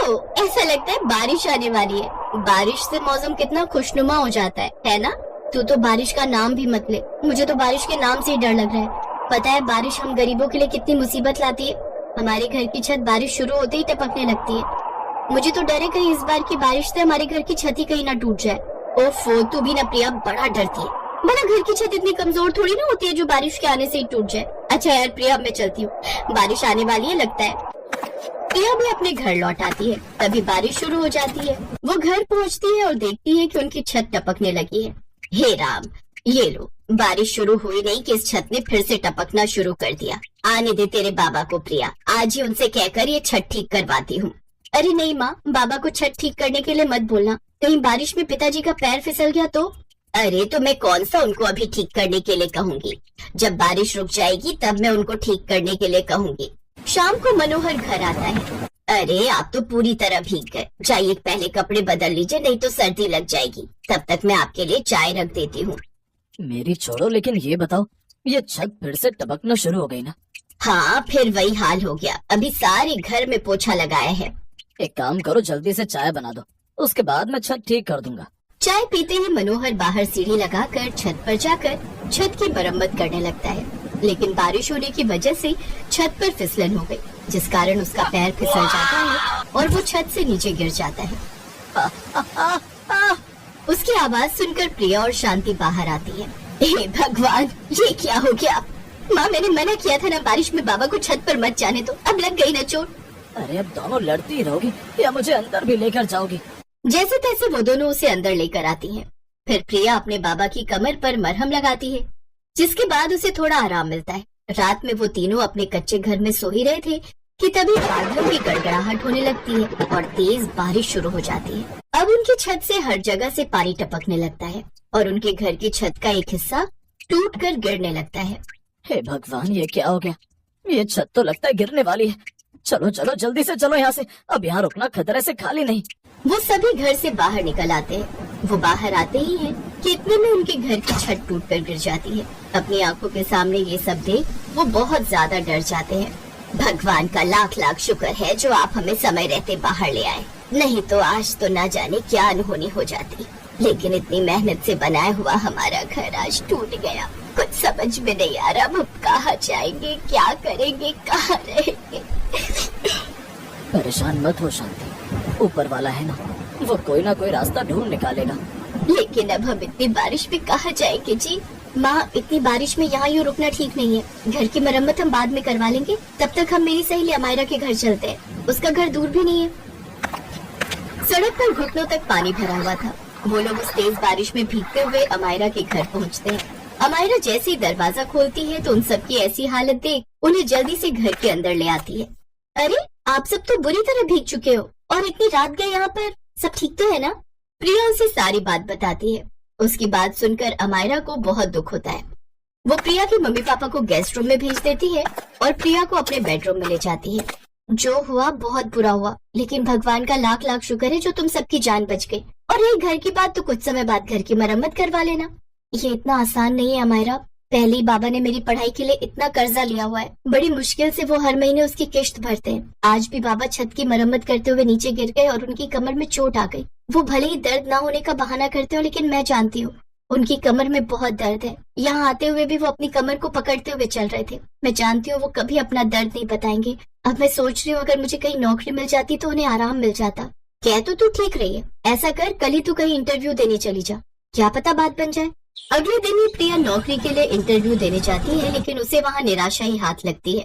ऐसा लगता है बारिश आने वाली है। बारिश से मौसम कितना खुशनुमा हो जाता है ना? तू तो बारिश का नाम भी मत ले, मुझे तो बारिश के नाम से ही डर लग रहा है। पता है बारिश हम गरीबों के लिए कितनी मुसीबत लाती है। हमारे घर की छत बारिश शुरू होते ही टपकने लगती है। मुझे तो डर है कहीं इस बार की बारिश से हमारे घर की छत ही कहीं ना टूट जाए। ओफो, तू भी ना प्रिया बड़ा डरती है। भला घर की छत इतनी कमजोर थोड़ी ना होती है जो बारिश के आने से ही टूट जाए। अच्छा यार प्रिया, अब मैं चलती हूँ, बारिश आने वाली है लगता है। प्रिया भी अपने घर लौट आती है, तभी बारिश शुरू हो जाती है। वो घर पहुँचती है और देखती है कि उनकी छत टपकने लगी है। हे राम, ये लो, बारिश शुरू हुई नहीं कि इस छत ने फिर से टपकना शुरू कर दिया। आने दे तेरे बाबा को प्रिया, आज ही उनसे कहकर ये छत ठीक करवाती हूँ। अरे नहीं माँ, बाबा को छत ठीक करने के लिए मत बोलना, कहीं बारिश में पिताजी का पैर फिसल गया तो। अरे तो मैं कौन सा उनको अभी ठीक करने के लिए कहूँगी, जब बारिश रुक जाएगी तब मैं उनको ठीक करने के लिए कहूँगी। शाम को मनोहर घर आता है। अरे आप तो पूरी तरह भीग गए, जाइए पहले कपड़े बदल लीजिए, नहीं तो सर्दी लग जाएगी। तब तक मैं आपके लिए चाय रख देती हूँ। मेरी छोड़ो, लेकिन ये बताओ, ये छत फिर से टपकना शुरू हो गई ना? हाँ, फिर वही हाल हो गया, अभी सारे घर में पोछा लगाया है। एक काम करो, जल्दी से चाय बना दो, उसके बाद मैं छत ठीक कर दूंगा। चाय पीते ही मनोहर बाहर सीढ़ी लगाकर छत पर जाकर छत की मरम्मत करने लगता है, लेकिन बारिश होने की वजह से छत पर फिसलन हो गई, जिस कारण उसका पैर फिसल जाता है और वो छत से नीचे गिर जाता है। उसकी आवाज सुनकर प्रिया और शांति बाहर आती है। हे भगवान, ये क्या हो गया? माँ, मैंने मना किया था ना बारिश में बाबा को छत पर मत जाने दो, अब लग गई ना चोट। अरे अब दोनों लड़ती ही रहोगी या मुझे अंदर भी लेकर जाओगी? जैसे तैसे वो दोनों उसे अंदर लेकर आती हैं। फिर प्रिया अपने बाबा की कमर पर मरहम लगाती है, जिसके बाद उसे थोड़ा आराम मिलता है। रात में वो तीनों अपने कच्चे घर में सो ही रहे थे कि तभी बादलों की गड़गड़ाहट होने लगती है और तेज बारिश शुरू हो जाती है। अब उनकी छत से हर जगह से पानी टपकने लगता है और उनके घर की छत का एक हिस्सा टूट कर गिरने लगता है। हे भगवान, ये क्या हो गया? ये छत तो लगता है गिरने वाली है। चलो चलो, जल्दी से चलो यहाँ से, अब यहाँ रुकना खतरे से खाली नहीं। वो सभी घर से बाहर निकल आते हैं। वो बाहर आते ही हैं कि इतने में उनके घर की छत टूटकर गिर जाती है। अपनी आंखों के सामने ये सब देख वो बहुत ज्यादा डर जाते हैं। भगवान का लाख लाख शुक्र है जो आप हमें समय रहते बाहर ले आए, नहीं तो आज तो ना जाने क्या अनहोनी हो जाती। लेकिन इतनी मेहनत से बनाया हुआ हमारा घर आज टूट गया, कुछ समझ में नहीं आ रहा अब कहाँ जाएंगे, क्या करेंगे, कहाँ रहेंगे। परेशान मत हो शांति, ऊपर वाला है ना, वो कोई ना कोई रास्ता ढूंढ निकालेगा। लेकिन अब हम इतनी बारिश में कहाँ जाएंगे जी? माँ, इतनी बारिश में यहाँ यूँ रुकना ठीक नहीं है, घर की मरम्मत हम बाद में करवा लेंगे। तब तक हम मेरी सहेली अमायरा के घर चलते हैं, उसका घर दूर भी नहीं है। सड़क पर घुटनों तक पानी भरा हुआ था। वो लोग उस तेज बारिश में भीगते हुए अमायरा के घर पहुँचते हैं। अमायरा जैसे ही दरवाजा खोलती है तो उन सबकी ऐसी हालत देख उन्हें जल्दी से घर के अंदर ले आती है। अरे आप सब तो बुरी तरह भीग चुके हो और इतनी रात गए यहाँ पर, सब ठीक तो है ना? प्रिया उसे सारी बात बताती है। उसकी बात सुनकर अमायरा को बहुत दुख होता है। वो प्रिया के मम्मी पापा को गेस्ट रूम में भेज देती है और प्रिया को अपने बेडरूम में ले जाती है। जो हुआ बहुत बुरा हुआ, लेकिन भगवान का लाख लाख शुक्र है जो तुम सबकी जान बच गई। और रही घर की बात, तो कुछ समय बाद घर की मरम्मत करवा लेना। ये इतना आसान नहीं है अमायरा, पहले ही बाबा ने मेरी पढ़ाई के लिए इतना कर्जा लिया हुआ है, बड़ी मुश्किल से वो हर महीने उसकी किश्त भरते हैं। आज भी बाबा छत की मरम्मत करते हुए नीचे गिर गए और उनकी कमर में चोट आ गई। वो भले ही दर्द ना होने का बहाना करते हो, लेकिन मैं जानती हूँ उनकी कमर में बहुत दर्द है। यहाँ आते हुए भी वो अपनी कमर को पकड़ते हुए चल रहे थे। मैं जानती हूँ वो कभी अपना दर्द नहीं बताएंगे। अब मैं सोच रही हूँ अगर मुझे कहीं नौकरी मिल जाती तो उन्हें आराम मिल जाता। कह तो तू ठीक रही है, ऐसा कर कल ही तू कहीं इंटरव्यू देने चली जा, क्या पता बात बन जाए। अगले दिन ही प्रिया नौकरी के लिए इंटरव्यू देने जाती है, लेकिन उसे वहाँ निराशा ही हाथ लगती है।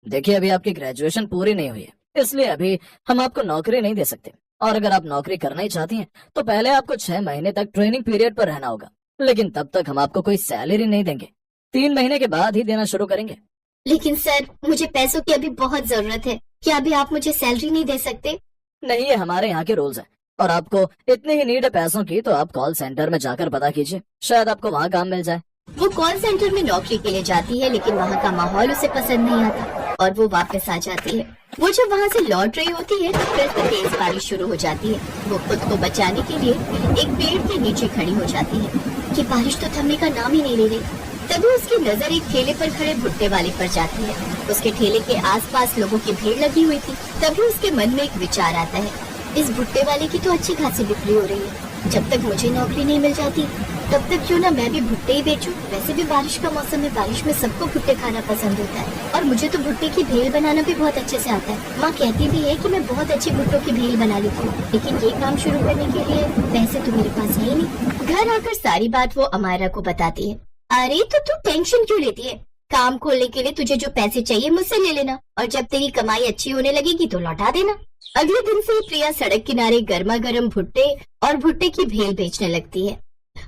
देखिए, अभी आपकी ग्रेजुएशन पूरी नहीं हुई है, इसलिए अभी हम आपको नौकरी नहीं दे सकते। और अगर आप नौकरी करना ही चाहती हैं, तो पहले आपको 6 महीने तक ट्रेनिंग पीरियड पर रहना होगा। लेकिन तब तक हम आपको कोई सैलरी नहीं देंगे, 3 महीने के बाद ही देना शुरू करेंगे। लेकिन सर, मुझे पैसों की अभी बहुत जरूरत है, क्या अभी आप मुझे सैलरी नहीं दे सकते? नहीं, ये हमारे यहाँ के रूल्स हैं। और आपको इतनी ही नीड है पैसों की, तो आप कॉल सेंटर में जाकर पता कीजिए, शायद आपको वहाँ काम मिल जाए। वो कॉल सेंटर में नौकरी के लिए जाती है, लेकिन वहाँ का माहौल उसे पसंद नहीं आता और वो वापस आ जाती है। वो जब वहाँ से लौट रही होती है तो फिर से तेज बारिश शुरू हो जाती है। वो खुद को बचाने के लिए एक पेड़ के नीचे खड़ी हो जाती है कि बारिश तो थमने का नाम ही नहीं ले रही। तभी उसकी नजर एक ठेले पर खड़े भुट्टे वाले पर जाती है। उसके ठेले के आसपास लोगों की भीड़ लगी हुई थी। तभी उसके मन में एक विचार आता है, इस भुट्टे वाले की तो अच्छी खासी बिक्री हो रही है। जब तक मुझे नौकरी नहीं मिल जाती तब तक क्यों ना मैं भी भुट्टे ही बेचूं। वैसे भी बारिश का मौसम है, बारिश में सबको भुट्टे खाना पसंद होता है और मुझे तो भुट्टे की भेल बनाना भी बहुत अच्छे से आता है। माँ कहती भी है कि मैं बहुत अच्छी भुट्टों की भेल बना लेती हूँ, लेकिन ये काम शुरू करने के लिए पैसे तो मेरे पास है ही नहीं। घर आकर सारी बात वो अमायरा को बताती है। अरे तो तू टेंशन क्यों लेती है? काम खोलने के लिए तुझे जो पैसे चाहिए मुझसे ले लेना और जब तेरी कमाई अच्छी होने लगेगी तो लौटा देना। अगले दिन से प्रिया सड़क किनारे गर्मा गर्म भुट्टे और भुट्टे की भेल बेचने लगती है।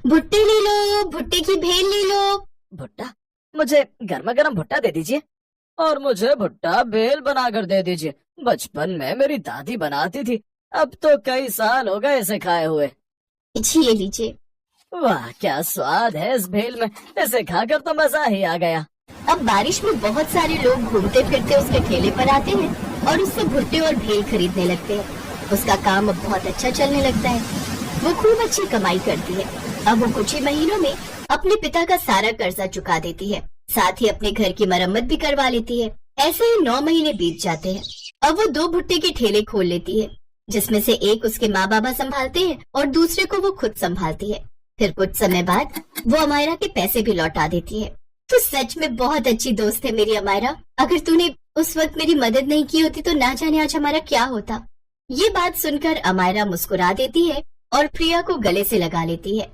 भुट्टे ले लो, भुट्टे की भेल ले लो। भुट्टा, मुझे गर्मा गर्म भुट्टा दे दीजिए और मुझे भुट्टा भेल बनाकर दे दीजिए। बचपन में मेरी दादी बनाती थी, अब तो कई साल हो गए इसे खाए हुए। ये लीजिए। वाह क्या स्वाद है इस भेल में, इसे खाकर तो मजा ही आ गया। अब बारिश में बहुत सारे लोग घूमते फिरते उसके ठेले पर आते हैं और उससे भुट्टे और भेल खरीदने लगते हैं। उसका काम अब बहुत अच्छा चलने लगता है। वो खूब अच्छी कमाई करती है। अब वो कुछ ही महीनों में अपने पिता का सारा कर्जा चुका देती है, साथ ही अपने घर की मरम्मत भी करवा लेती है। ऐसे ही 9 महीने बीत जाते हैं। अब वो 2 भुट्टे के ठेले खोल लेती है, जिसमें से एक उसके माँ बाबा संभालते हैं और दूसरे को वो खुद संभालती है। फिर कुछ समय बाद वो अमायरा के पैसे भी लौटा देती है। तो सच में बहुत अच्छी दोस्त है मेरी अमायरा। अगर तूने उस वक्त मेरी मदद नहीं की होती तो ना जाने आज हमारा क्या होता। ये बात सुनकर अमायरा मुस्कुरा देती है और प्रिया को गले से लगा लेती है।